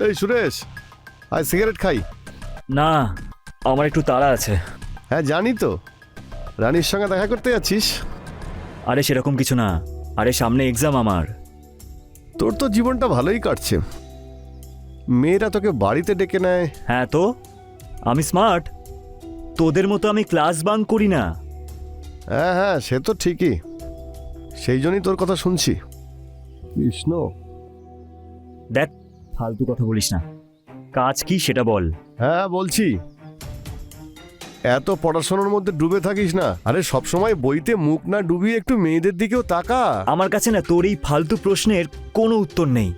এই সুরেশ, আজ সিগারেট খাই? না, আমার একটু তাড়া আছে। হ্যাঁ জানি তো, রানীর সঙ্গে দেখা করতে যাচ্ছিস। আরে সেরকম কিছু না, আরে সামনে এক্সাম আমার। তোর তো জীবনটা ভালোই কাটছে, মেয়েরা তোকে বাড়িতে ডেকে নেয়। হ্যাঁ তো, আমি স্মার্ট, তোদের মতো আমি ক্লাস বাঙ্ক করি না। হ্যাঁ হ্যাঁ, সে তো ঠিকই, সেই জন্যই তোর কথা শুনছি। কৃষ্ণ, দেখ, ফালতু কথা বলিস না, কাজ কি সেটা বল। হ্যাঁ বলছি, এত পড়াশোনার মধ্যে ডুবে থাকিস না। আরে সবসময় বইতে মুখ না ডুবিয়ে একটু মেয়েদের দিকেও তাকা। আমার কাছে না তোর এই ফালতু প্রশ্নের কোনো উত্তর নেই।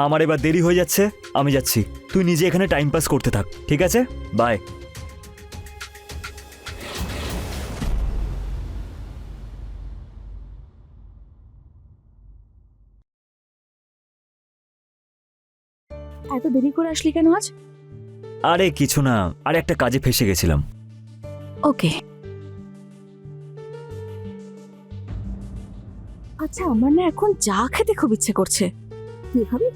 আমার এবার দেরি হয়ে যাচ্ছে, আমি যাচ্ছি। তুই নিজে এখানে টাইম পাস করতে থাক, ঠিক আছে? বাই। এত দেরি করে আসলি কেন আজ? আরে কিছু না, আরে একটা কাজে ফেসে গেছিলাম। ওকে। আচ্ছা, আমার না এখন চা খেতে খুব ইচ্ছে করছে, তুই খাবি?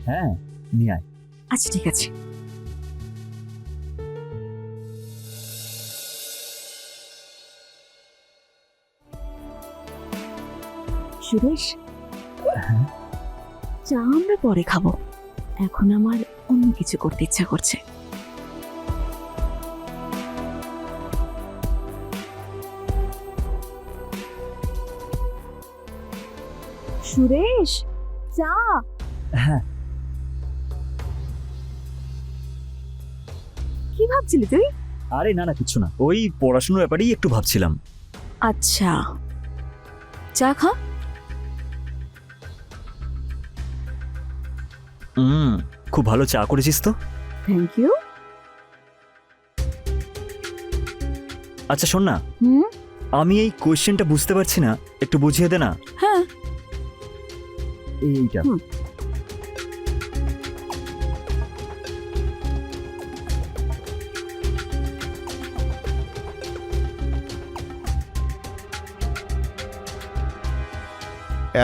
হ্যাঁ, নিয়ে আয়। আচ্ছা ঠিক আছে। সুরেশ, চা আমরা পরে খাবো, এখন আমার অন্য কিছু করতে ইচ্ছা করছে। সুরেশ, চা। হ্যাঁ। কি ভাবছিলি তুই? আরে না না, কিছু না, ওই পড়াশোনার ব্যাপারেই একটু ভাবছিলাম। আচ্ছা, চা খা। খুব ভালো চা করেছিস তো। Thank you. আচ্ছা শোন না, হুম। আমি এই কোয়েশ্চেনটা বুঝতে পারছি না, একটু বুঝিয়ে দে না। হ্যাঁ। এইটা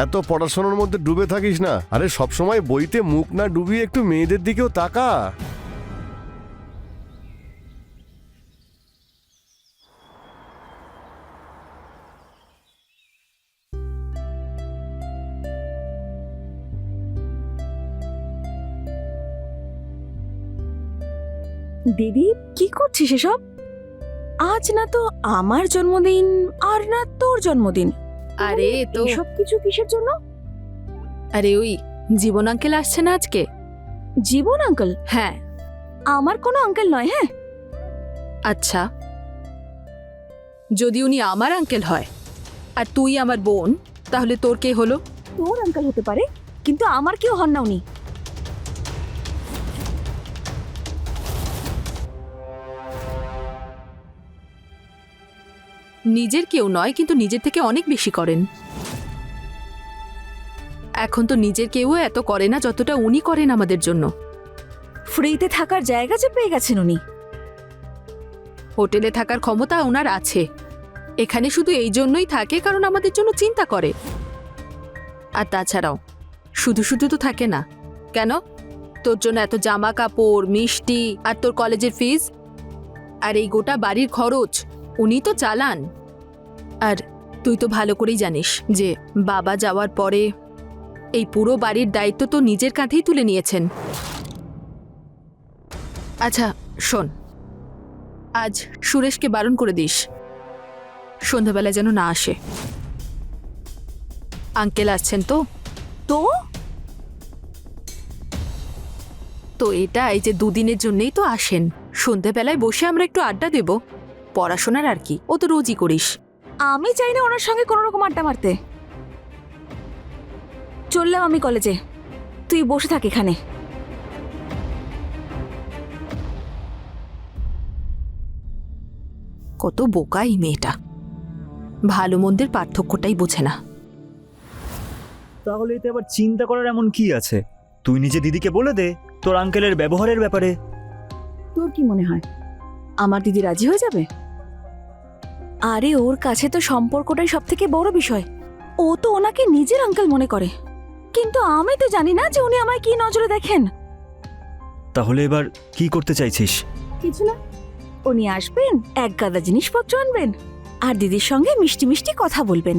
এত পড়াশোনার মধ্যে ডুবে থাকিস না। আরে সবসময় বইতে মুখ না ডুবিয়ে একটু মেয়েদের দিকেও তাকা। দিদি, কি করছিস এসব? আজ না তো আমার জন্মদিন, আর না তোর জন্মদিন। আরে তো সব কিছু কিসের জন্য? আরে ওই জীবন আঙ্কেল আসছে না আজকে। জীবন আঙ্কেল? হ্যাঁ। আমার কোনো আঙ্কেল নয়। হ্যাঁ। আচ্ছা, যদি উনি আমার আঙ্কেল হয় আর তুই আমার বোন, তাহলে তোর কে হলো? তোর আঙ্কেল হতে পারে, কিন্তু আমার কেউ হন না উনি। নিজের কেউ নয়, কিন্তু নিজের থেকে অনেক বেশি করেন। এখন তো নিজের কেউ এত করে না যতটা উনি করেন আমাদের জন্য। ফ্রিতে থাকার জায়গা যে পেয়ে গেছেন উনি। হোটেলে থাকার ক্ষমতা ওনার আছে, এখানে শুধু এই জন্যই থাকে কারণ আমাদের জন্য চিন্তা করে। আর তাছাড়াও শুধু শুধু তো থাকে না। কেন? তোর জন্য এত জামা কাপড়, মিষ্টি, আর তোর কলেজের ফিস, আর এই গোটা বাড়ির খরচ উনি তো চালান। আর তুই তো ভালো করেই জানিস যে বাবা যাওয়ার পরে এই পুরো বাড়ির দায়িত্ব তো নিজের কাঁধেই তুলে নিয়েছেন। আচ্ছা শোন, আজ সুরেশকে বারণ করে দিস সন্ধ্যাবেলায় যেন না আসে। আঙ্কেল আসছেন তো। তো তো এটা এই যে দুদিনের জন্যই তো আসেন, সন্ধ্যাবেলায় বসে আমরা একটু আড্ডা দেব, পড়াশোনার আর কি, ও তো রোজই করিস। আমি চাই না ওনার সঙ্গে কোনো রকম আড্ডা মারতে। চললাম আমি কলেজে, তুই বসে থাক এখানে। কত বোকা এই মেয়েটা, ভালো মন্দের পার্থক্যটাই বোঝে না। তাহলে এতে আবার চিন্তা করার এমন কি আছে? তুই নিজে দিদিকে বলে দে তোর আঙ্কেলের ব্যবহারের ব্যাপারে। তোর কি মনে হয় আমার দিদি রাজি হয়ে যাবে? আরে ওর কাছে তো সম্পর্কটাই সব থেকে বড় বিষয়। ও তো ওনাকে নিজের আঙ্কেল মনে করে, কিন্তু আমি তো জানি না যে উনি আমায় কি নজরে দেখেন। তাহলে এবার কি করতে চাইছিস? কিছু না, উনি আসবেন, এক গাদা জিনিসপত্র আনবেন আর দিদির সঙ্গে মিষ্টি মিষ্টি কথা বলবেন।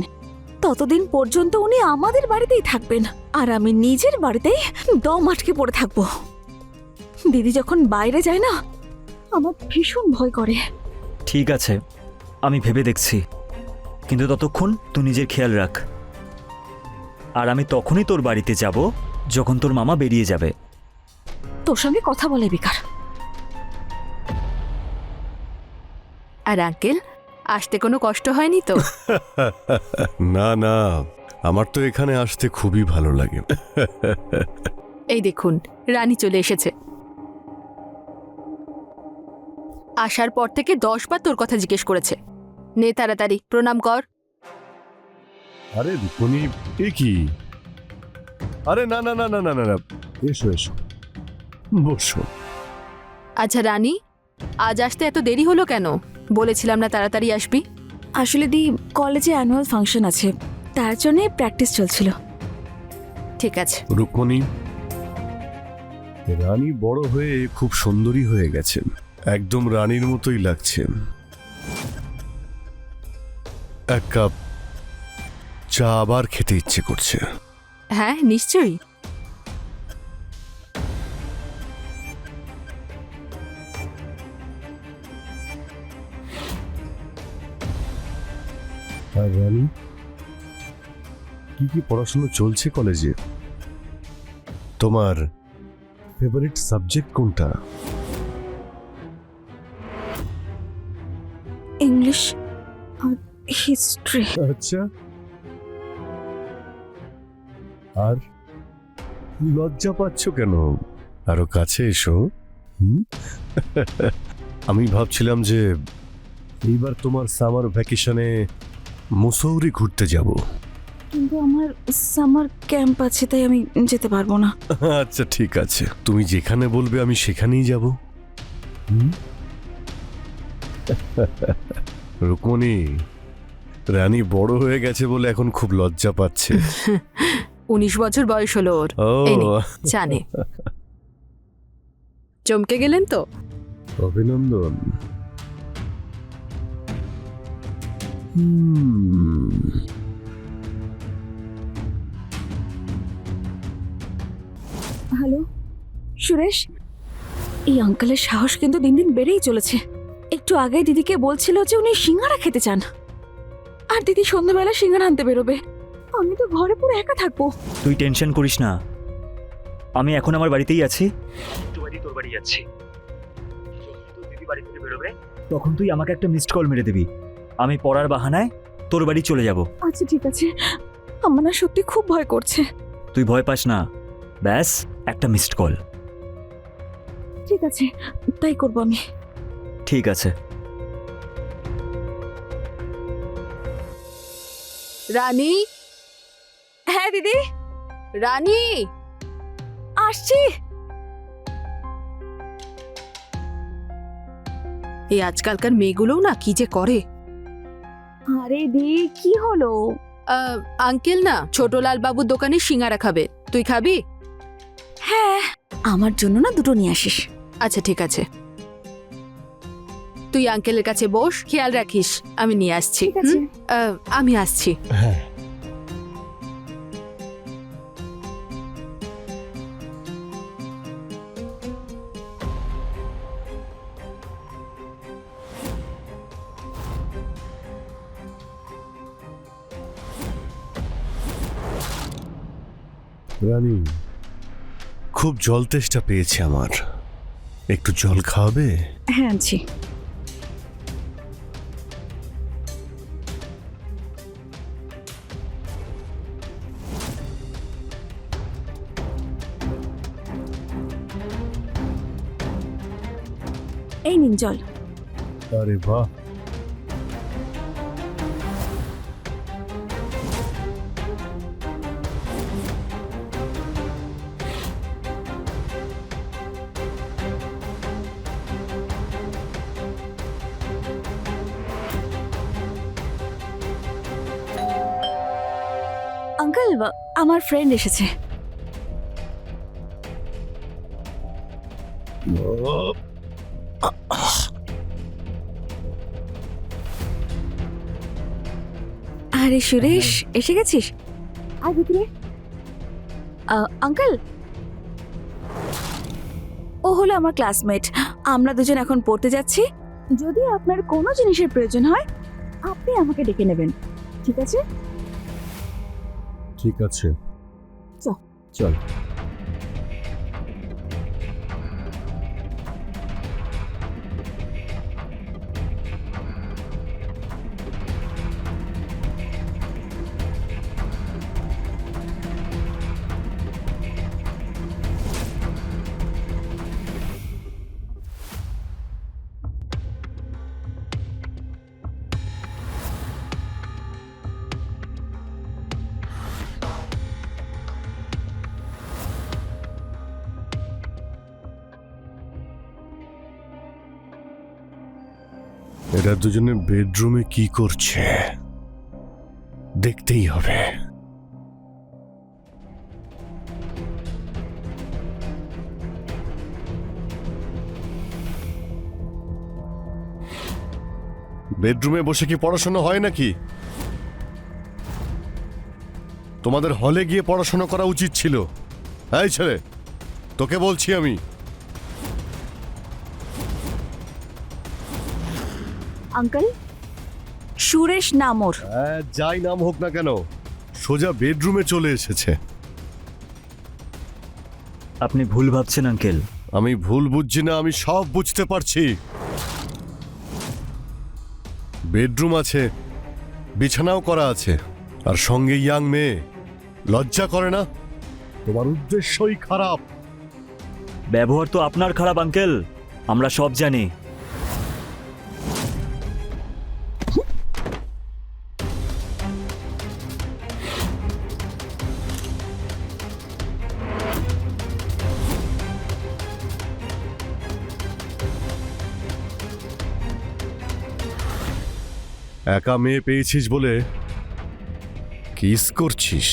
ততদিন পর্যন্ত উনি আমাদের বাড়িতেই থাকবেন আর আমি নিজের বাড়িতেই দম আটকে পড়ে থাকবো। দিদি যখন বাইরে যায় না, আমার ভীষণ ভয় করে। ঠিক আছে, আমি ভেবে দেখছি, কিন্তু ততক্ষণ তুই নিজের খেয়াল রাখ। আর আমি তখনই তোর বাড়িতে যাব যখন তোর মামা বেরিয়ে যাবে। তোর সঙ্গে কথা বলে বেকার। আর আঙ্কেল, আসতে কোনো কষ্ট হয়নি তো? না না, আমার তো এখানে আসতে খুবই ভালো লাগে। এই দেখুন, রানী চলে এসেছে। আসার পর থেকে 10 বার তোর কথা জিজ্ঞেস করেছে। নে তাড়াতাড়ি প্রণাম কর। আরে রুকমণি, এ কি? আরে না না না না না না না, এসো এসো, বসো। আচ্ছা রানী, আজ আসতে এত দেরি হলো কেন? বলেছিলাম না তাড়াতাড়ি আসবি? আসলে দি, কলেজে অ্যানুয়াল ফাংশন আছে, তার জন্য প্র্যাকটিস চলছিল। ঠিক আছে। রুকমণি, রানী বড় হয়ে খুব সুন্দরী হয়ে গেছেন, একদম রানীর মতোই লাগছে। এক কাপ চা আবার খেতে ইচ্ছে করছে। হ্যাঁ নিশ্চয়ই। আর রানী, কি কি পড়াশোনা চলছে কলেজে? তোমার ফেভারিট সাবজেক্ট কোনটা? ইংলিশ আর হিস্ট্রি। আচ্ছা, আর লজ্জা পাচ্ছ কেন? আরো কাছে এসো। আমি ভাবছিলাম যে এইবার তোমার সামার ভ্যাকেশনে মুসৌরি ঘুরতে যাব। কিন্তু আমার সামার ক্যাম্প আছে, তাই আমি যেতে পারবো না। আচ্ছা ঠিক আছে, তুমি যেখানে বলবে আমি সেখানেই যাব। রুকমণি, রানী বড় হয়ে গেছে বলে এখন খুব লজ্জা পাচ্ছে। 19 বছর বয়স হলো ওর। ও এই নে, জানে। চমকে গেলেন তো? অভিনন্দন। হ্যালো সুরেশ, এই আঙ্কেলের সাহস কিন্তু দিন দিন বেড়েই চলেছে। একটু আগে দিদিকে বলছিল যে উনি সিঙ্গারা খেতে চান, আর দিদি সন্ধ্যাবেলা সিঙ্গারা আনতে বেরোবে। আমি তো ঘরে পুরো একা থাকবো। তুই টেনশন করিস না, আমি এখন আমার বাড়িতেই আছি। একটু বাড়ি তোর বাড়ি যাচ্ছি, যখন তোর দিদি বাড়ি থেকে বেরোবে তখন তুই আমাকে একটা মিসড কল মেরে দিবি। আমি পড়ার বাহানায় তোর বাড়ি চলে যাব। আচ্ছা ঠিক আছে, আমার না সত্যি খুব ভয় করছে। তুই ভয় পাস না, ব্যাস একটা মিসড কল। ঠিক আছে, তাই করবো আমি। ঠিক আছে। রানী, হ্যাঁ দিদি, রানী আসছি। এই আজকালকার মেয়েগুলোও না কি যে করে। আরে দি, কি হলো? আঙ্কেল না ছোটলাল বাবুর দোকানে সিঙ্গারা খাবে, তুই খাবি? হ্যাঁ, আমার জন্য না দুটো নিয়ে আসিস। আচ্ছা ঠিক আছে, তুই আঙ্কেলের কাছে বস, খেয়াল রাখিস, আমি নিয়ে আসছি। ঠিক আছে। আমি আসছি। হ্যাঁ, রানী, খুব জল তেষ্টা পেয়েছে আমার, একটু জল খাওয়াবে? হ্যাঁ আনছি। এই নিন জল। আরে বাহ, আঙ্কেল, আমার ফ্রেন্ড এসেছে। আরে সুরেশ, এসে গেছিস? আয় ভিতরে। আঙ্কেল, ও হলো আমার ক্লাসমেট। আমরা দুজন এখন পড়তে যাচ্ছি। যদি আপনার কোনো জিনিসের প্রয়োজন হয় আপনি আমাকে ডেকে নেবেন, ঠিক আছে? ঠিক আছে, চল। চল। এরা দুজনে বেডরুমে কি করছে দেখতেই হবে। বেডরুমে বসে কি পড়াশোনা হয় নাকি? তোমাদের হলে গিয়ে পড়াশোনা করা উচিত ছিল। এই ছেলে, তোকে বলছি আমি। আঙ্কেল, সুরেশ নাম ওর। যাই নাম হোক না কেন, সোজা বেডরুমে চলে এসেছে। আপনি ভুল ভাবছেন আঙ্কেল। আমি ভুল বুঝছি না, আমি সব বুঝতে পারছি। বেডরুম আছে, বিছানাও করা আছে, আর সঙ্গে ইয়াং মেয়ে। লজ্জা করে না? তোমার উদ্দেশ্যই খারাপ। ব্যবহার তো আপনার খারাপ আঙ্কেল, আমরা সব জানি। একা মেয়ে পেয়েছিস বলে কিস করছিস।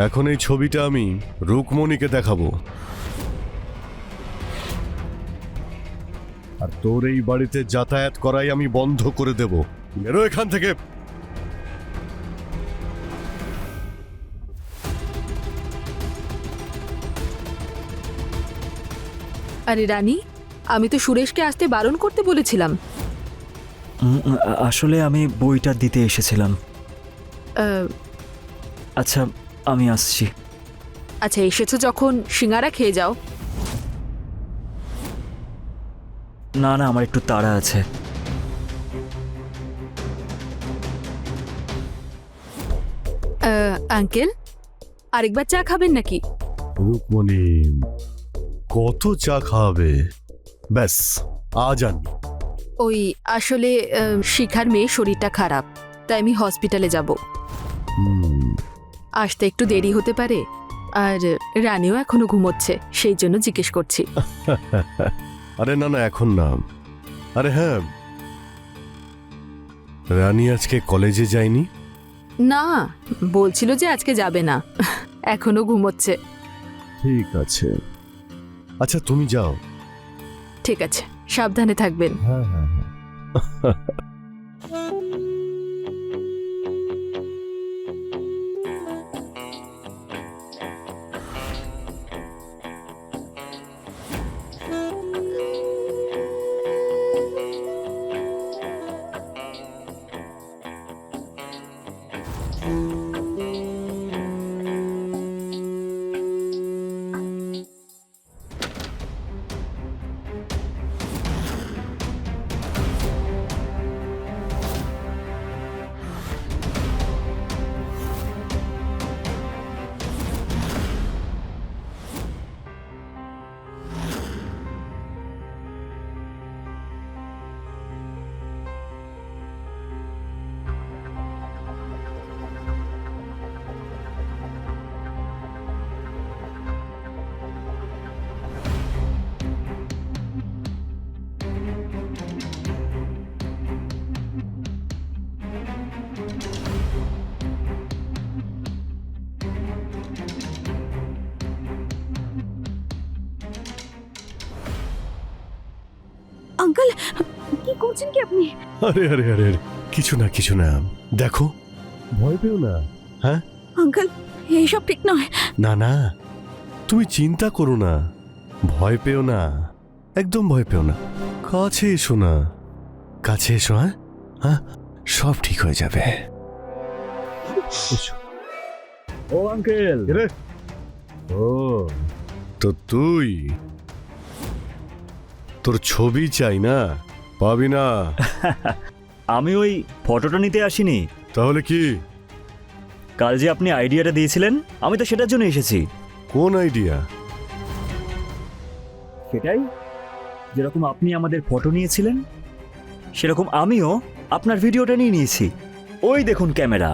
এখন এই ছবিটা আমি রুকমণিকে দেখাবো, আর তোর এই বাড়িতে যাতায়াত করাই আমি বন্ধ করে দেব। বেরো এখান থেকে। আরে রানী, আমি তো সুরেশকে আসতে বারণ করতে বলেছিলাম। আসলে আমি বইটা দিতে এসেছিলাম। আহ, আচ্ছা, আমি আসছি। আচ্ছা, এসেছো যখন সিঙ্গারা খেয়ে যাও। না না, আমার একটু তাড়া আছে। আঙ্কেল, আরেকবার চা খাবেন নাকি? রুকমণি, কত চা খাওয়াবে? ব্যাস, আজ আনি। ওই আসলে শিখার মেয়ে শরীরটা খারাপ, তাই আমি হসপিটালে যাব। আসতে একটু দেরি হতে পারে, আর রানীও এখনো ঘুমোচ্ছে, সেই জন্য জিজ্ঞেস করছি। আরে না না, এখন না। আরে হ্যাঁ, রানী আজকে কলেজে যায়নি? না, বলছিল যে আজকে যাবে না, এখনো ঘুমোচ্ছে। ঠিক আছে, আচ্ছা তুমি যাও। ঠিক আছে, সাবধানে থাকবেন। হ্যাঁ হ্যাঁ হ্যাঁ। আঙ্কেল কি করছেন কি আপনি? আরে আরে আরে আরে, কিছু না কিছু না, দেখো ভয় পেও না। হ্যাঁ আঙ্কেল এইসব ঠিক নয়। না না, তুমি চিন্তা করো না, ভয় পেও না, একদম ভয় পেও না। কাছে এসো না, কাছে এসো। হ্যাঁ হ্যাঁ, সব ঠিক হয়ে যাবে। এসো। ও আঙ্কেল, এরে, ও তো তুই, তোর ছবি চাই না? পাবি না। আমি ওই ফটোটা নিতে আসিনি। তাহলে কি? কাল যে আপনি আইডিয়াটা দিয়েছিলেন, আমি তো সেটার জন্য এসেছি। কোন আইডিয়া? সেটাই, যেরকম আপনি আমাদের ফটো নিয়েছিলেন সেরকম আমিও আপনার ভিডিওটা নিয়ে নিয়েছি। ওই দেখুন ক্যামেরা।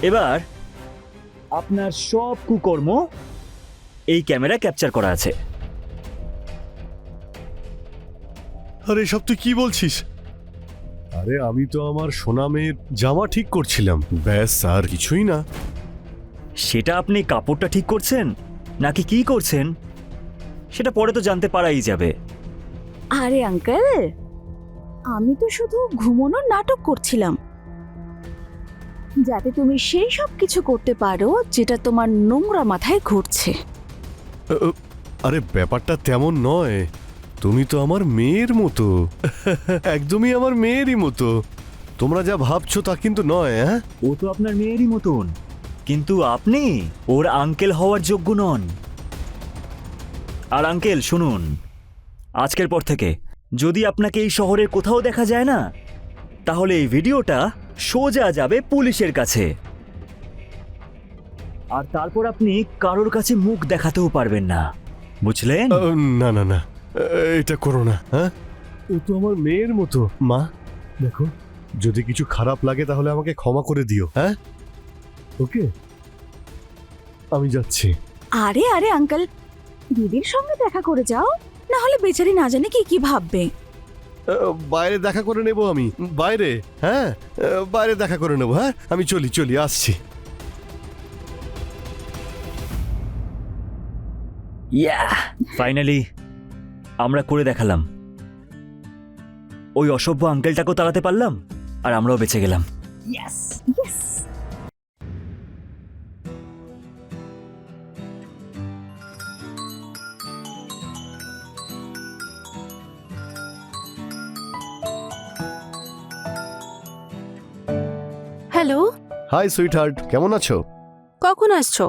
এবার আপনার সব কুকর্ম এই ক্যামেরা ক্যাপচার করা আছে। আরে সব তুই কি বলছিস? আরে আমি তো আমার সোনা মেয়ের জামা ঠিক করছিলাম, ব্যাস, আর কিছুই না। সেটা আপনি কাপড়টা ঠিক করছেন নাকি কি করছেন সেটা পরে তো জানতে পারাই যাবে। আরে আঙ্কেল, আমি তো শুধু ঘুমানোর নাটক করছিলাম, যাতে তুমি সেই সব কিছু করতে পারো যেটা তোমার নোংরা মাথায় ঘুরছে। আরে ব্যাপারটা তেমন নয়, তুমি তো আমার মেয়ের মতো। একদমই আমার মেয়েরই মতো। তোমরা যা ভাবছো তা কিন্তু নয়। হ্যাঁ, ও তো আপনার মেয়েরই মতন, কিন্তু আপনি ওর আঙ্কেল হওয়ার যোগ্য নন। আর আঙ্কেল শুনুন, আজকের পর থেকে যদি আপনাকে এই শহরের কোথাও দেখা যায় না, তাহলে এই ভিডিওটা সোজা যাবে পুলিশের কাছে, আর তারপর আপনি কারোর কাছে মুখ দেখাতেও পারবেন না, বুঝলেন? না না না, এটা করো না। হ্যাঁ, ও তো আমার মেয়ের মতো। মা দেখো, যদি কিছু খারাপ লাগে তাহলে আমাকে ক্ষমা করে দিও। হ্যাঁ, ওকে, আমি যাচ্ছি। আরে আরে আঙ্কেল, দিদির সঙ্গে দেখা করে যাও, না হলে বেচারি না জানে কি কি ভাববে। বাইরে দেখা করে নেব আমি, বাইরে। হ্যাঁ, বাইরে দেখা করে নেব। হ্যাঁ, আমি চলি আসছি। ইয়া, ফাইনালি আমরা করে দেখালাম। ওই অসভ্য আঙ্কেলটাকেও তাড়াতে পারলাম, আর আমরাও বেঁচে গেলাম। Yes. Hello, hi sweetheart, কেমন আছো? কখন আসছো?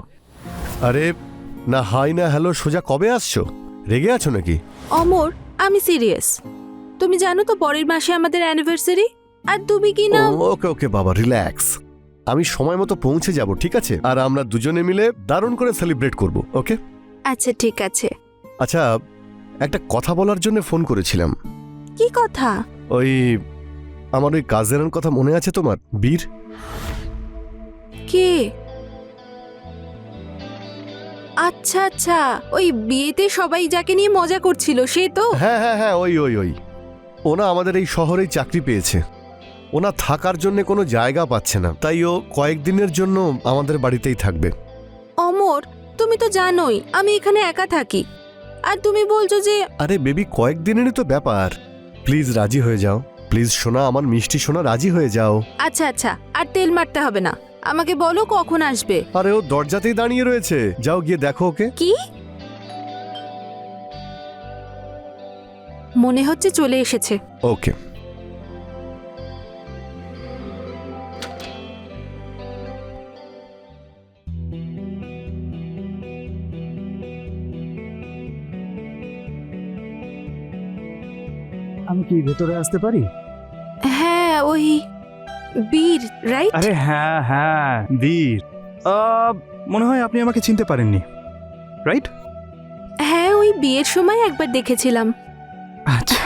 আরে না, হাই না হ্যালো, সোজা কবে আসছো? রেগে আছো নাকি? অমর, আমি সিরিয়াস। তুমি জানো তো পরের মাসে আমাদের অ্যানিভার্সারি, আর তুমি কি না? ওকে ওকে বাবা, রিল্যাক্স। আমি সময় মতো পৌঁছে যাব, ঠিক আছে? আর আমরা দুজনে মিলে দারুণ করে সেলিব্রেট করব। ওকে আচ্ছা ঠিক আছে। আচ্ছা, একটা কথা বলার জন্য ফোন করেছিলাম। কি কথা? ওই আমার ওই কাজিনের কথা মনে আছে তোমার, বীর? কে? আচ্ছা আচ্ছা, ওই বিয়েতে সবাই যাকে নিয়ে মজা করছিল সে তো? হ্যাঁ হ্যাঁ হ্যাঁ, ওই ওই ওই ওনা আমাদের এই শহরেই চাকরি পেয়েছে। ওনা থাকার জন্য কোনো জায়গা পাচ্ছে না, তাই ও কয়েকদিনের জন্য আমাদের বাড়িতেই থাকবে। অমর, তুমি তো জানোই আমি এখানে একা থাকি, আর তুমি বলছো যে... আরে বেবি, কয়েকদিনেরই তো ব্যাপার, প্লিজ রাজি হয়ে যাও। প্লিজ সোনা, আমার মিষ্টি সোনা, রাজি হয়ে যাও। আচ্ছা আচ্ছা, আর তেল মারতে হবে না, আমাকে বলো কখন আসবে। আরে ও দরজাতেই দাঁড়িয়ে রয়েছে, যাও গিয়ে দেখো ওকে। কি? মনে হচ্ছে চলে এসেছে। ওকে। আমি কি ভেতরে আসতে পারি? হ্যাঁ, ওই বীর, রাইট? আরে হ্যাঁ হ্যাঁ, বীর। মনে হয় আপনি আমাকে চিনতে পারেননি, রাইট? হ্যাঁ, ওই বিয়ের সময় একবার দেখেছিলাম। আচ্ছা,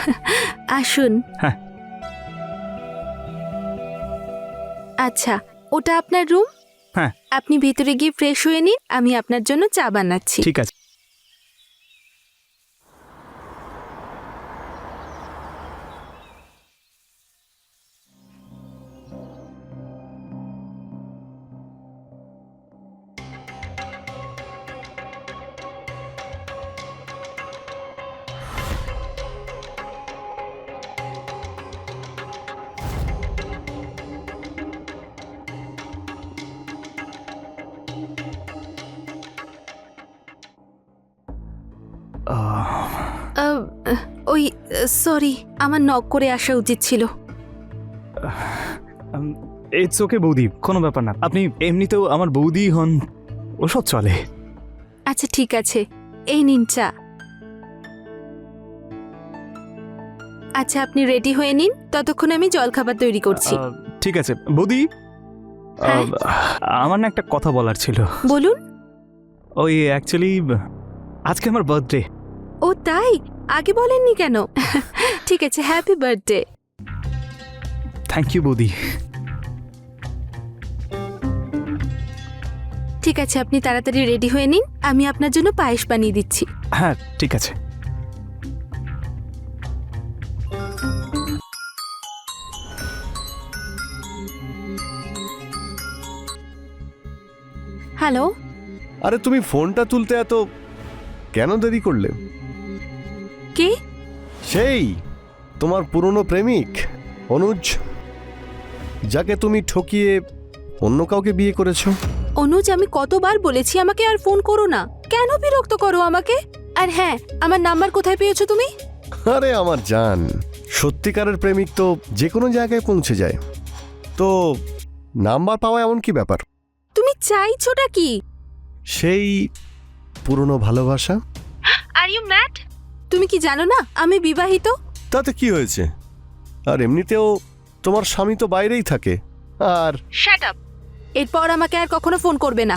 আসুন। হ্যাঁ। আচ্ছা, ওটা আপনার রুম? হ্যাঁ। আপনি ভেতরে গিয়ে ফ্রেশ হয়ে নিন, আমি আপনার জন্য চা বানাচ্ছি। ঠিক আছে। সরি, আমার নক করে আসা উচিত ছিল। ইটস ওকে বৌদি, কোনো ব্যাপার না। আপনি এমনিতেও আমার বৌদি হন, ওসব চলে। আচ্ছা ঠিক আছে, এই নিন চা। আচ্ছা আপনি রেডি হয়ে নিন, ততক্ষণ আমি জলখাবার তৈরি করছি। ঠিক আছে বৌদি, হ্যাঁ? আমার না একটা কথা বলার ছিল। বলুন। ওই অ্যাকচুয়ালি আজকে আমার বার্থডে। ও তাই? আগে বলেননি কেন? ঠিক আছে, হ্যাপি বার্থডে। থ্যাংক ইউ বৌদি। ঠিক আছে, আপনি তাড়াতাড়ি রেডি হয়ে নিন, আমি আপনার জন্য পায়েস বানিয়ে দিচ্ছি। হ্যাঁ ঠিক আছে। হ্যালো। আরে তুমি ফোনটা তুলতে এত কেন দেরি করলে? কে? সেই তোমার পুরনো প্রেমিক অনুজ, যাকে তুমি ঠকিয়ে অন্য কাউকে বিয়ে করেছো। অনুজ, আমি কতবার বলেছি আমাকে আর ফোন করো না, কেন বিরক্ত করো আমাকে? আর হ্যাঁ, আমার নাম্বার কোথায় পেয়েছো তুমি? আরে আমার জান, সত্যিকারের প্রেমিক তো যে কোনো জায়গায় পৌঁছে যায়, তো নাম্বার পাওয়া এমন কি ব্যাপার? তুমি চাইছোটা কি? সেই পুরনো ভালোবাসা। Are you mad? তুমি কি জানো না আমি বিবাহিত? তাতে কি হয়েছে? আর এমনিতেও তোমার স্বামী তো বাইরেই থাকে। আর শাট আপ। এরপর আমাকে আর কখনো ফোন করবে না।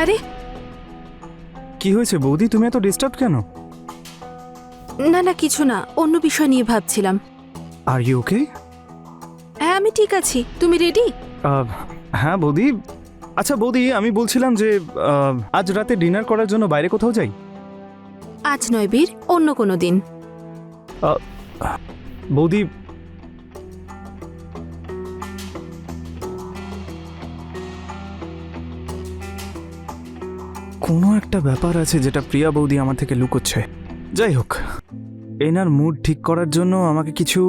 আরে কি হয়েছে বৌদি, তুমি এত ডিস্টার্ব কেন? না না, কিছু না, অন্য বিষয় নিয়ে ভাবছিলাম। Are you okay? হ্যাঁ আমি ঠিক আছি, তুমি রেডি? হ্যাঁ বৌদি। আচ্ছা বৌদি, আমি বলছিলাম যে আজ রাতে ডিনার করার জন্য বাইরে কোথাও যাই। আজ নয় বীর, অন্য কোনো দিন। বৌদি, কোনো একটা ব্যাপার আছে যেটা প্রিয়া বৌদি আমার থেকে লুকোচ্ছে। যাই হোক, এনার মুড ঠিক করার জন্য আমাকে কিছু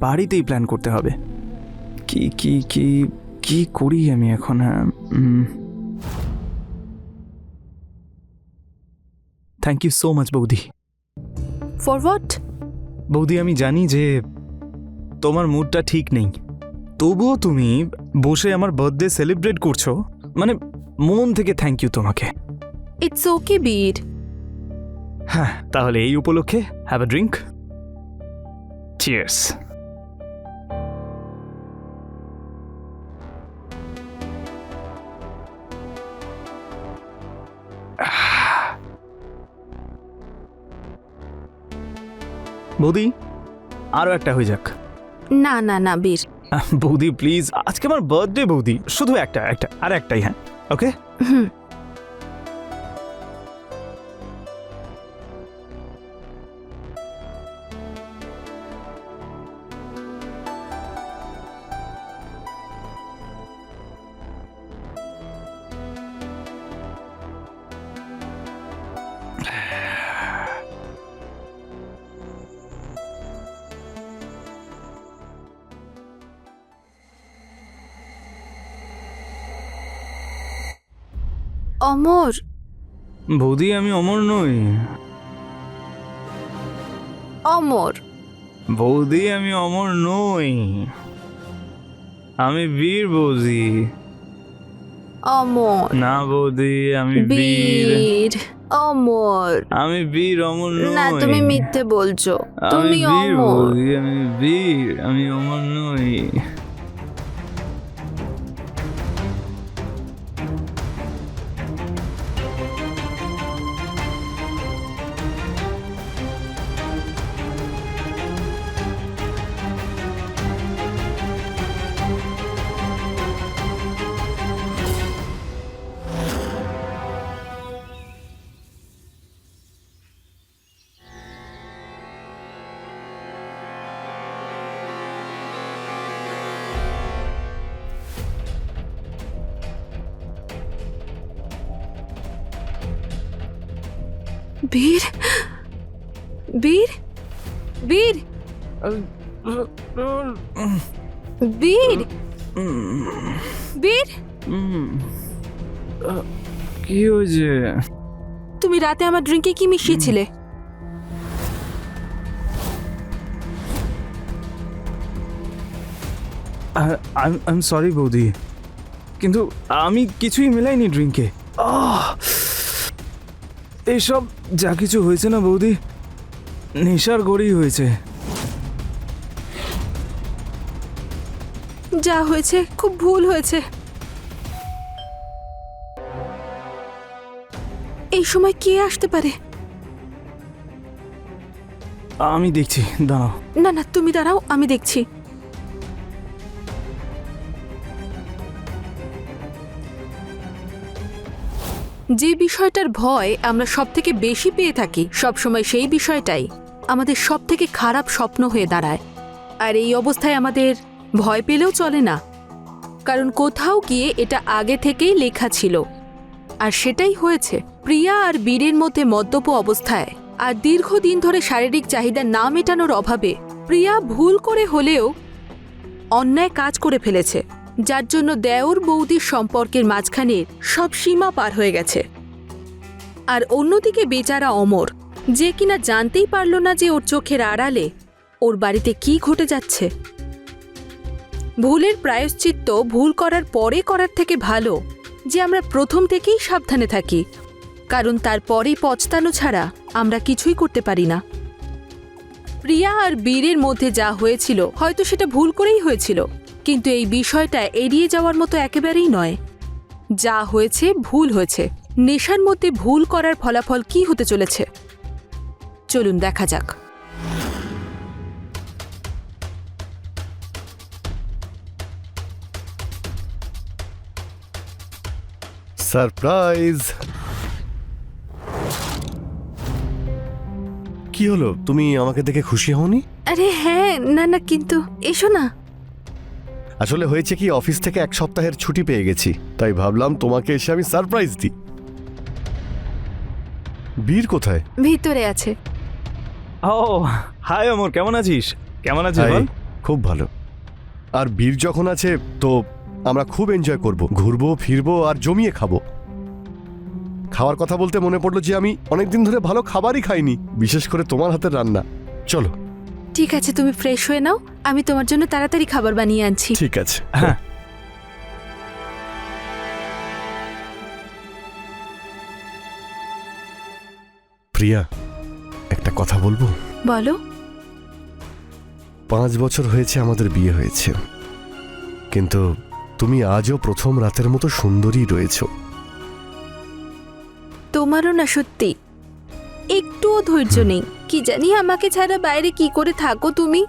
বাড়িতেই প্ল্যান করতে হবে। কি কি কি কি করি আমি এখন? হ্যাঁ, থ্যাংক ইউ সো মাচ বৌদি। For what? বৌদি, আমি জানি যে তোমার মুডটা ঠিক নেই, তবুও তুমি বসে আমার বার্থডে সেলিব্রেট করছো, মানে মন থেকে থ্যাংক ইউ তোমাকে। ইটস ওকে বীর। হ্যাঁ, তাহলে এই উপলক্ষে হ্যাভ আ ড্রিঙ্ক। চিয়ার্স। বৌদি, আরো একটা হয়ে যাক। না না না বীর। বৌদি প্লিজ, আজকে আমার বার্থডে বৌদি, শুধু একটা একটা আর একটাই। হ্যাঁ ওকে। হুম। অমর। বৌদি, আমি অমর নই। অমর। বৌদি, আমি অমর নই, আমি বীর বৌদি। অমর না বৌদি, আমি বীর। বীর। অমর। আমি বীর, অমর নই। না তুমি মিথ্যে বলছো, আমি তুমি বীর অমর। বৌদি, আমি বীর, আমি অমর নই। বীর। বীর। বীর। বীর। বীর, কি হয়েছে? তুমি রাতে আমার ড্রিঙ্কে কি মিশিয়েছিলে? আই এম সরি বৌদি, কিন্তু আমি কিছুই মেলাইনি ড্রিঙ্কে। এসব যা কিছু হয়েছে না বৌদি, নেশার গড়েই হয়েছে। যা হয়েছে খুব ভুল হয়েছে। এই সময় কে আসতে পারে? আমি দেখছি, দাঁড়াও। না না, তুমি দাঁড়াও, আমি দেখছি। যে বিষয়টার ভয় আমরা সব থেকে বেশি পেয়ে থাকি, সবসময় সেই বিষয়টাই আমাদের সব থেকে খারাপ স্বপ্ন হয়ে দাঁড়ায়। আর এই অবস্থায় আমাদের ভয় পেলেও চলে না, কারণ কোথাও গিয়ে এটা আগে থেকেই লেখা ছিল। আর সেটাই হয়েছে। প্রিয়া আর বীরের মধ্যে মদ্যপ অবস্থায় আর দীর্ঘদিন ধরে শারীরিক চাহিদা না মেটানোর অভাবে প্রিয়া ভুল করে হলেও অন্যায় কাজ করে ফেলেছে, যার জন্য দেওর বৌদির সম্পর্কের মাঝখানে সব সীমা পার হয়ে গেছে। আর অন্যদিকে বেচারা অমর, যে কিনা জানতেই পারল না যে ওর চোখের আড়ালে ওর বাড়িতে কি ঘটে যাচ্ছে। ভুলের প্রায়শ্চিত্ত ভুল করার পরে করার থেকে ভালো যে আমরা প্রথম থেকেই সাবধানে থাকি, কারণ তারপরেই পচতানো ছাড়া আমরা কিছুই করতে পারি না। প্রিয়া আর বীরের মধ্যে যা হয়েছিল হয়তো সেটা ভুল করেই হয়েছিল, কিন্তু এই বিষয়টা এড়িয়ে যাওয়ার মতো একেবারেই নয়। যা হয়েছে ভুল হয়েছে। নেশার মধ্যে ভুল করার ফলাফল কি হতে চলেছে চলুন দেখা যাক। সারপ্রাইজ! কি হলো, তুমি আমাকে দেখে খুশি হওনি? আরে হ্যাঁ, না না, কিন্তু এসো না। আসলে হয়েছে কি, অফিস থেকে 1 সপ্তাহের ছুটি পেয়ে গেছি, তাই ভাবলাম তোমাকে এসে আমি সারপ্রাইজ দিই। বীর কোথায়? ভিতরে আছে। ও হাই অমর, কেমন আছিস? কেমন আছিস হাই, বল? খুব ভালো। আর বীর যখন আছে তো আমরা খুব এনজয় করব, ঘুরবো ফিরবো আর জমিয়ে খাবো। খাওয়ার কথা বলতে মনে পড়লো যে আমি অনেকদিন ধরে ভালো খাবারই খাইনি, বিশেষ করে তোমার হাতের রান্না। চলো। ঠিক আছে, তুমি ফ্রেশ হয়ে নাও, আমি তোমার জন্য তাড়াতাড়ি খাবার বানিয়ে আনছি। ঠিক আছে। হ্যাঁ। প্রিয়া, একটা কথা বলবো? বলো। 5 বছর হয়েছে আমাদের বিয়ে হয়েছে, কিন্তু তুমি আজও প্রথম রাতের মতো সুন্দরী রয়েছো। তোমারও না সত্যি একটুও ধৈর্য নেই। কি জানি আমাকে ছাড়া বাইরে কি করে থাকো তুমি।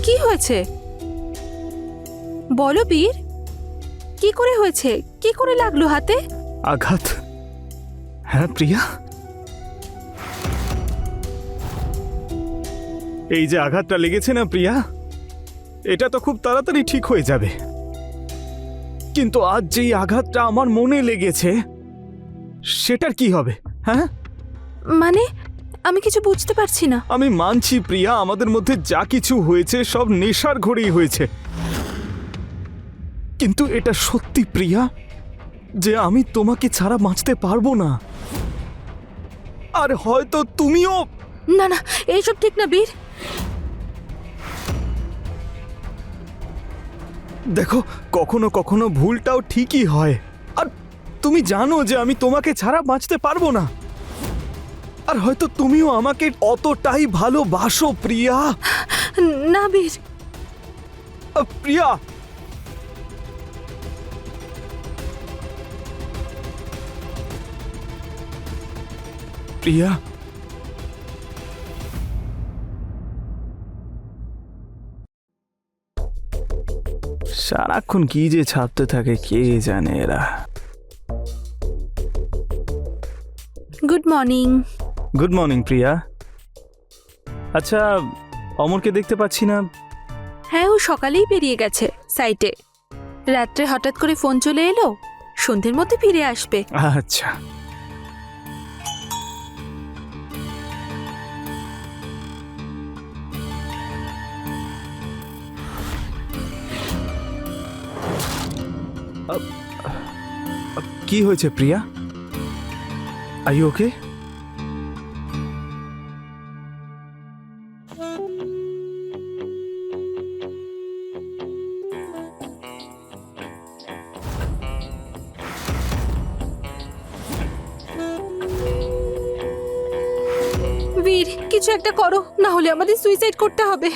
কি হয়েছে বলো বীর, কি করে হয়েছে? কি করে লাগলো হাতে? আঘাত। হ্যাঁ প্রিয়া, এই যে আঘাতটা লেগেছে না প্রিয়া, এটা তো খুব তাড়াতাড়ি ঠিক হয়ে যাবে। কিন্তু আজ যেই আঘাতটা আমার মনে লেগেছে সেটার কি হবে? হ্যাঁ, মানে আমি কিছু বুঝতে পারছি না। আমি মানছি প্রিয়া, আমাদের মধ্যে যা কিছু হয়েছে সব নেশার ঘরেই হয়েছে, কিন্তু এটা সত্যি প্রিয়া যে আমি তোমাকে ছাড়া বাঁচতে পারবো না। আর হয়তো তুমিও। না না, এইসব ঠিক না বীর। দেখো, কখনো কখনো ভুলটাও ঠিকই হয়। আর তুমি জানো যে আমি তোমাকে ছাড়া বাঁচতে পারবো না। আর হয়তো তুমিও আমাকে অতটাই ভালোবাসো প্রিয়া। না বীর, প্রিয়া, প্রিয়া, সারাক্ষণ কি যে ছাপতে থাকে কে জানে এরা। Good morning. গুড মর্নিং প্রিয়া। আচ্ছা, অমরকে দেখতে পাচ্ছি না। হ্যাঁ, ও সকালেই বেরিয়ে গেছে সাইটে। রাত্রে হঠাৎ করে ফোন চলে এলো, সন্ধ্যের মধ্যে ফিরে আসবে। আচ্ছা, কি হয়েছে প্রিয়া? আর ইউ ওকে? বীর, কিছু একটা করো, না হলে আমাদের সুইসাইড করতে হবে।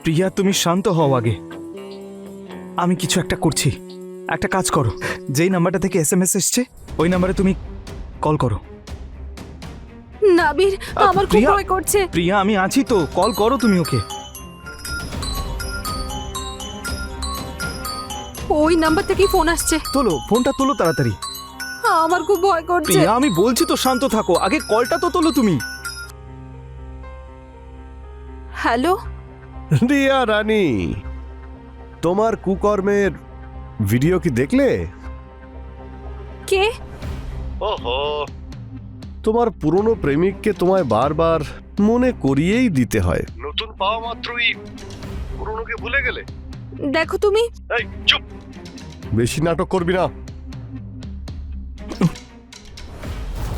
প্রিয়া, তুমি শান্ত হও আগে। আমি কিছু একটা করছি। একটা কাজ করো, যেই নাম্বারটা থেকে এসএমএস এসছে ওই নাম্বারে তুমি কল করো। না বীর, আমার খুব প্রিয়া, ভয় করছে। প্রিয়া আমি আছি তো, কল করো তুমি ওকে। ওই নাম্বার থেকেই ফোন আসছে। তোলো ফোনটা, তোলো তাড়াতাড়ি। আমার খুব ভয় করছে। প্রিয়া আমি বলছি তো শান্ত থাকো, আগে কলটা তো তোলো তুমি। হ্যালো, রিয়া রানী, তোমার কুকর্মের ভিডিও কি দেখলে? কে? ওহো, তোমার পুরনো প্রেমিককে তোমায় বারবার মনে করিয়েই দিতে হয়। নতুন পাওয়া মাত্রই পুরনোকে ভুলে গেলে? দেখো তুমি। এই চুপ, বেশি নাটক করবি না।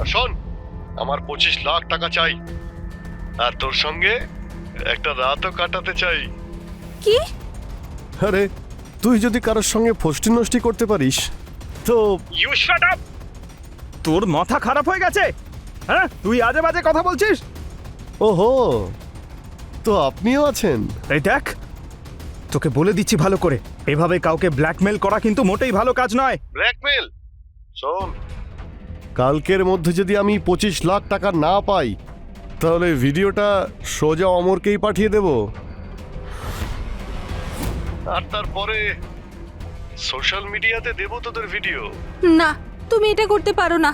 আর শোন, আমার 25 লাখ টাকা চাই, আর তোর সঙ্গে একটা রাতও কাটাতে চাই। কি? আরে তুই যদি কারোর সঙ্গে ফষ্টি নষ্টি করতে পারিস তো। You shut up! তোর মাথা খারাপ হয়ে গেছে? হ্যাঁ, তুই আজে বাজে কথা বলছিস। ওহো, তো আপনিও আছেন? এই দেখ, তোকে বলে দিচ্ছি ভালো করে, এভাবে কাউকে ব্ল্যাকমেল করা কিন্তু মোটেই ভালো কাজ নয়। ব্ল্যাকমেল? শোন, কালকের মধ্যে যদি আমি 25 লাখ টাকা না পাই তাহলে ভিডিওটা সোজা অমরকেই পাঠিয়ে দেব, আর তারপরে সোশ্যাল মিডিয়াতে দেব তোদের ভিডিও। না, তুমি এটা করতে পারো না।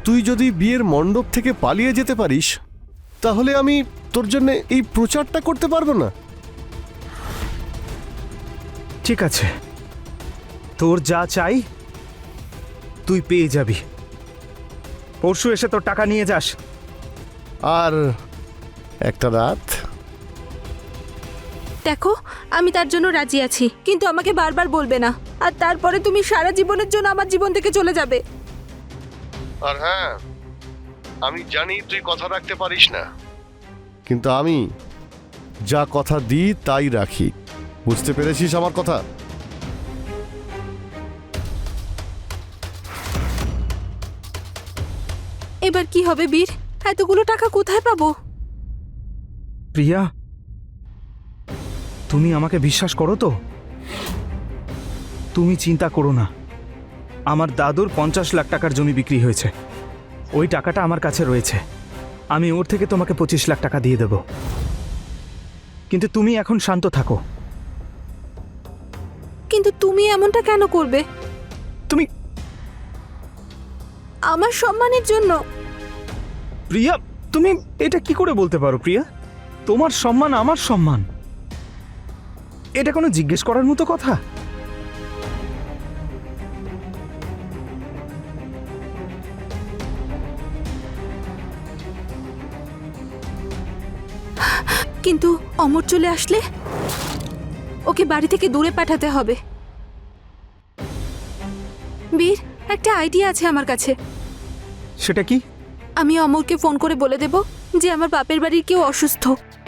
তুই যদি বিয়ের মণ্ডপ থেকে পালিয়ে যেতে পারিস তাহলে আমি তোর জন্য এই প্রচারটা করতে পারবো না। ঠিক আছে, তোর যা চাই তুই পেয়ে যাবি। পরশু এসে তোর টাকা নিয়ে যাস। আর একটা রাত? দেখো, আমি তার জন্য রাজি আছি, কিন্তু আমাকে বারবার বলবে না। আর তারপরে তুমি সারা জীবনের জন্য আমার জীবন থেকে চলে যাবে। আর হ্যাঁ, আমি জানি তুই কথা রাখতে পারিস না, কিন্তু আমি যা কথা দিই তাই রাখি। বুঝতে পেরেছিস আমার কথা? এবার কি হবে বীর? এতগুলো টাকা কোথায় পাবো? প্রিয়া, তুমি আমাকে বিশ্বাস করো তো? তুমি চিন্তা করো না, আমার দাদুর 50 লাখ টাকার জমি বিক্রি হয়েছে, ওই টাকাটা আমার কাছে রয়েছে। আমি ওর থেকে তোমাকে 25 লাখ টাকা দিয়ে দেব, কিন্তু তুমি এখন শান্ত থাকো। কিন্তু তুমি এমনটা কেন করবে? তুমি আমার সম্মানের জন্য? প্রিয়া, তুমি এটা কি করে বলতে পারো প্রিয়া? তোমার সম্মান আমার সম্মান, এটা কোনো জিজ্ঞেস করার মতো কথা? কিন্তু অমর চলে আসলে ওকে বাড়ি থেকে দূরে পাঠাতে হবে। বীর, একটা আইডিয়া আছে আমার কাছে। সেটা কি? আমি অমরকে ফোন করে বলে দেব যে আমার বাপের বাড়ির কেউ অসুস্থ,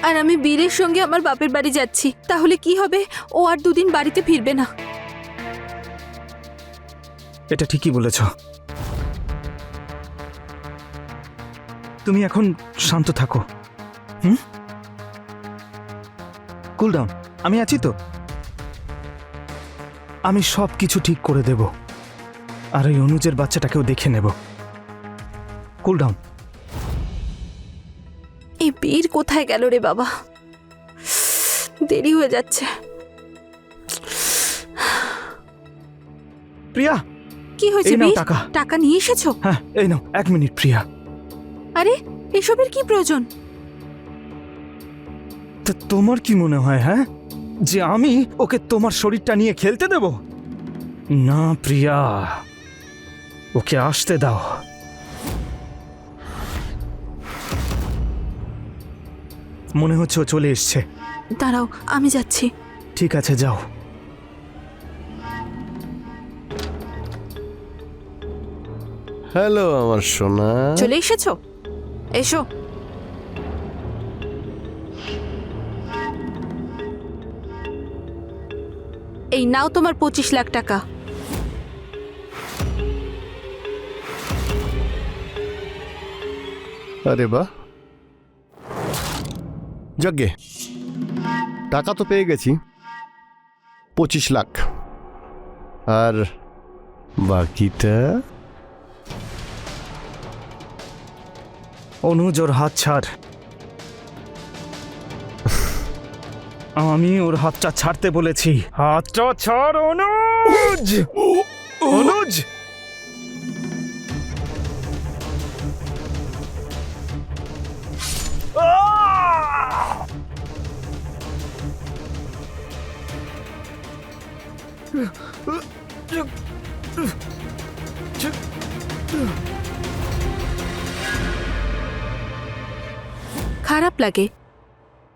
আর আমি বীরের সঙ্গে আমার বাপের বাড়ি যাচ্ছি। তাহলে কি হবে, ও আর 2 দিন বাড়িতে ফিরবে না। এটা ঠিকই বলেছ। তুমি এখন শান্ত থাকো। কুল ডাউন, আমি আছি তো। আমি সব কিছু ঠিক করে দেব, আর ওই অনুজের বাচ্চাটাকেও দেখে নেব। Cool down. এই বীর কোথায় গেল রে বাবা? দেরি হয়ে যাচ্ছে। প্রিয়া, কি হয়েছে এই নাও বীর? টাকা। টাকা নিয়ে এসেছো? হ্যাঁ, এই নাও, 1 মিনিট প্রিয়া। আরে এসবের কি প্রয়োজন? তা তোমার কি মনে হয়, হ্যাঁ, যে আমি ওকে তোমার শরীরটা নিয়ে খেলতে দেব? না প্রিয়া, ওকে আসতে দাও। মনে হচ্ছে ও চলে এসছে। দাঁড়াও, আমি যাচ্ছি। ঠিক আছে, যাও। হ্যালো আমার সোনা। চলে এসেছো? এসো। এই নাও তোমার 25 লাখ টাকা। আরে বাহ, যাকে টাকা তো পেয়ে গেছি, 25 লাখ। আর বাকিটা? অনুজ, ওর হাত ছাড়। আমি ওর হাতটা ছাড়তে বলেছি। হাতটা ছাড় অনুজ। অনুজ, খারাপ লাগে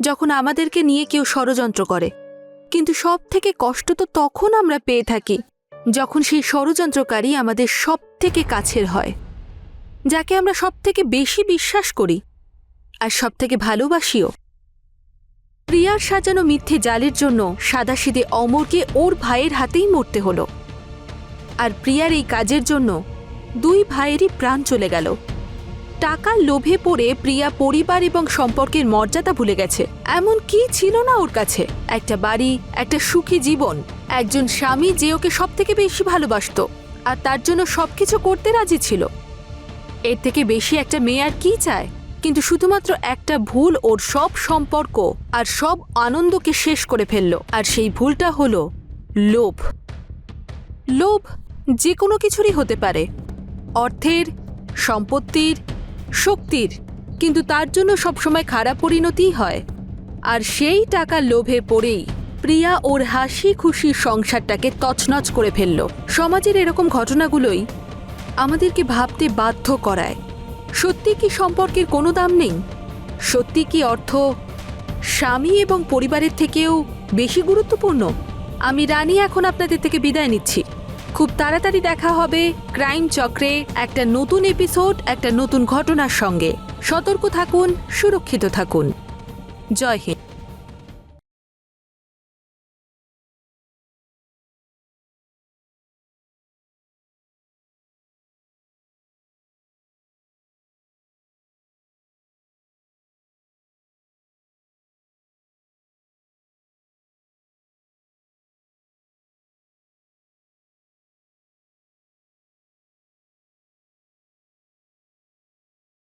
যখন আমাদেরকে নিয়ে কেউ ষড়যন্ত্র করে, কিন্তু সব থেকে কষ্ট তো তখন আমরা পেয়ে থাকি যখন সেই ষড়যন্ত্রকারী আমাদের সব থেকে কাছের হয়, যাকে আমরা সব থেকে বেশি বিশ্বাস করি আর সব থেকে ভালোবাসিও। প্রিয়ার সাজানো মিথ্যে জালের জন্য সাদাসিধে অমরকে ওর ভাইয়ের হাতেই মরতে হলো, আর প্রিয়ার এই কাজের জন্য 2 ভাইয়েরই প্রাণ চলে গেল। টাকার লোভে পড়ে প্রিয়া পরিবার এবং সম্পর্কের মর্যাদা ভুলে গেছে। এমন কি ছিল না ওর কাছে? একটা বাড়ি, একটা সুখী জীবন, একজন স্বামী যে ওকে সব থেকে বেশি ভালোবাসতো আর তার জন্য সবকিছু করতে রাজি ছিল। এর থেকে বেশি একটা মেয়ে আর কি চায়? কিন্তু শুধুমাত্র একটা ভুল ওর সব সম্পর্ক আর সব আনন্দকে শেষ করে ফেললো, আর সেই ভুলটা হলো লোভ। লোভ যে কোনো কিছুরই হতে পারে, অর্থের, সম্পত্তির, শক্তির, কিন্তু তার জন্য সবসময় খারাপ পরিণতিই হয়। আর সেই টাকার লোভে পড়েই প্রিয়া ওর হাসি খুশি সংসারটাকে তছনছ করে ফেলল। সমাজের এরকম ঘটনাগুলোই আমাদেরকে ভাবতে বাধ্য করায়, সত্যি কি সম্পর্কের কোনো দাম নেই? সত্যি কি অর্থ স্বামী এবং পরিবারের থেকেও বেশি গুরুত্বপূর্ণ? আমি রানী এখন আপনাদের থেকে বিদায় নিচ্ছি। খুব তাড়াতাড়ি দেখা হবে ক্রাইম চক্রে একটা নতুন এপিসোড, একটা নতুন ঘটনার সঙ্গে। সতর্ক থাকুন, সুরক্ষিত থাকুন। জয় হিন্দ।